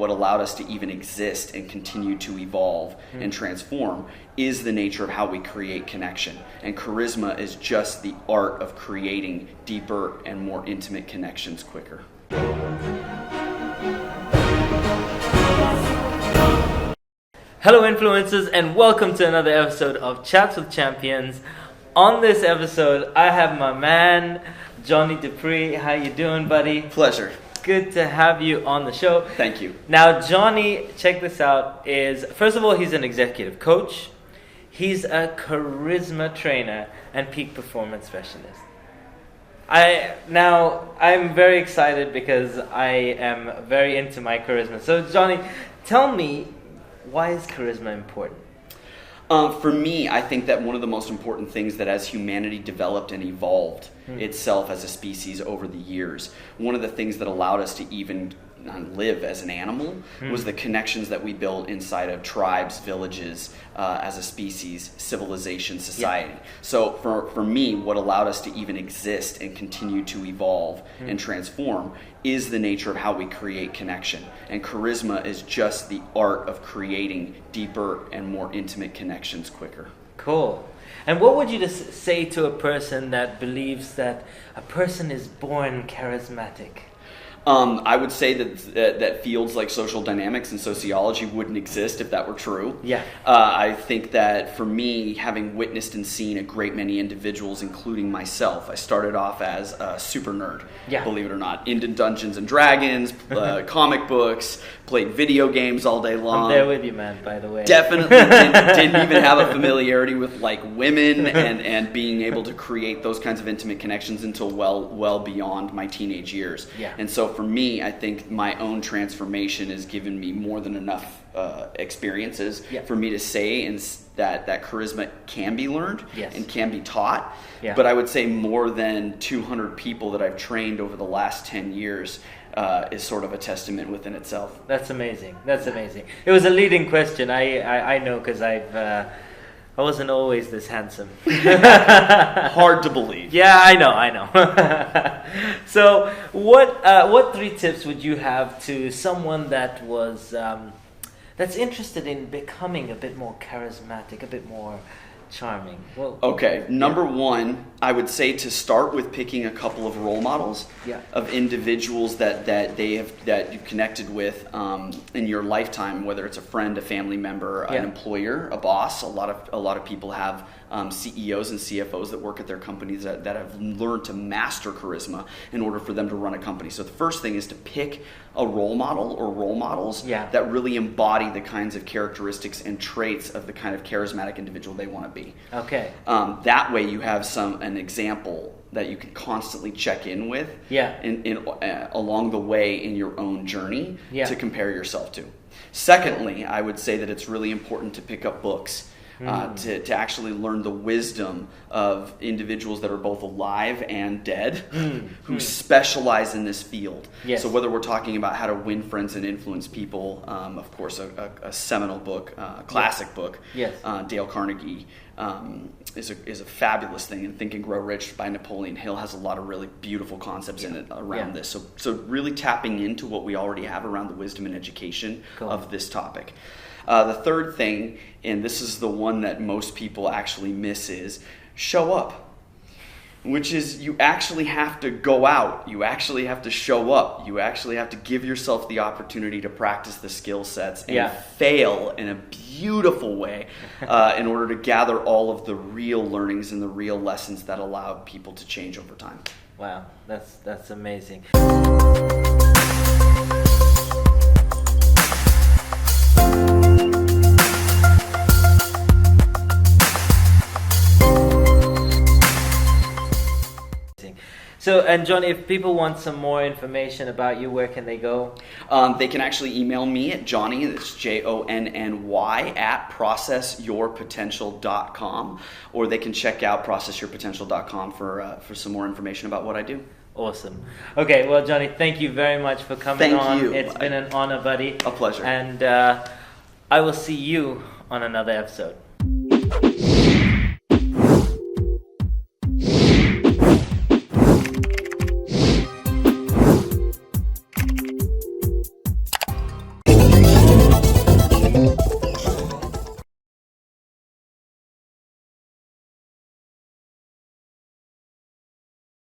what allowed us to even exist and continue to evolve and transform is the nature of how we create connection. And charisma is just the art of creating deeper and more intimate connections quicker. Hello influencers, and welcome to another episode of Chats with Champions. On this episode, I have my man, Jonny Dupre. How you doing, buddy? Pleasure. Good to have you on the show. Thank you. Now, Jonny, check this out, first of all, he's an executive coach. He's a charisma trainer and peak performance specialist. I'm very excited because I am very into my charisma. So, Jonny, tell me, why is charisma important? For me, I think that one of the most important things that as humanity developed and evolved itself as a species over the years, one of the things that allowed us to even live as an animal was the connections that we built inside of tribes, villages, as a species, civilization, society. Yeah. So for me, what allowed us to even exist and continue to evolve and transform is the nature of how we create connection. And charisma is just the art of creating deeper and more intimate connections quicker. Cool. And what would you just say to a person that believes that a person is born charismatic? I would say that fields like social dynamics and sociology wouldn't exist if that were true. Yeah. I think that for me, having witnessed and seen a great many individuals, including myself, I started off as a super nerd, believe it or not, into Dungeons and Dragons, comic books, played video games all day long. I'm there with you, man, by the way. Definitely didn't even have a familiarity with like women and being able to create those kinds of intimate connections until well beyond my teenage years. Yeah. And so for me, I think my own transformation has given me more than enough experiences for me to say that charisma can be learned and can be taught. Yeah. But I would say more than 200 people that I've trained over the last 10 years is sort of a testament within itself. That's amazing. That's amazing. It was a leading question. I know because I wasn't always this handsome. Hard to believe. Yeah, I know. So, what 3 tips would you have to someone that was that's interested in becoming a bit more charismatic, a bit more charming? Well, okay, number 1, I would say to start with picking a couple of role models of individuals that you've connected with in your lifetime, whether it's a friend, a family member, an employer, a boss. A lot of people have CEOs and CFOs that work at their companies that have learned to master charisma in order for them to run a company. So the first thing is to pick a role model or role models that really embody the kinds of characteristics and traits of the kind of charismatic individual they want to be. Okay. That way you have an example that you can constantly check in with along the way in your own journey to compare yourself to. Secondly, I would say that it's really important to pick up books. To actually learn the wisdom of individuals that are both alive and dead who specialize in this field. Yes. So whether we're talking about how to win friends and influence people, of course, a seminal book, a classic book, Dale Carnegie, is a fabulous thing. And Think and Grow Rich by Napoleon Hill has a lot of really beautiful concepts in it around this. So really tapping into what we already have around the wisdom and education of this topic. The third thing, and this is the one that most people actually miss, is show up. Which is, you actually have to go out. You actually have to show up. You actually have to give yourself the opportunity to practice the skill sets and fail in a beautiful way in order to gather all of the real learnings and the real lessons that allow people to change over time. Wow, that's amazing. So, and Jonny, if people want some more information about you, where can they go? They can actually email me at Jonny, that's JONNY, at processyourpotential.com, or they can check out processyourpotential.com for some more information about what I do. Awesome. Okay, well, Jonny, thank you very much for coming on. Thank you. It's been an honor, buddy. A pleasure. And I will see you on another episode.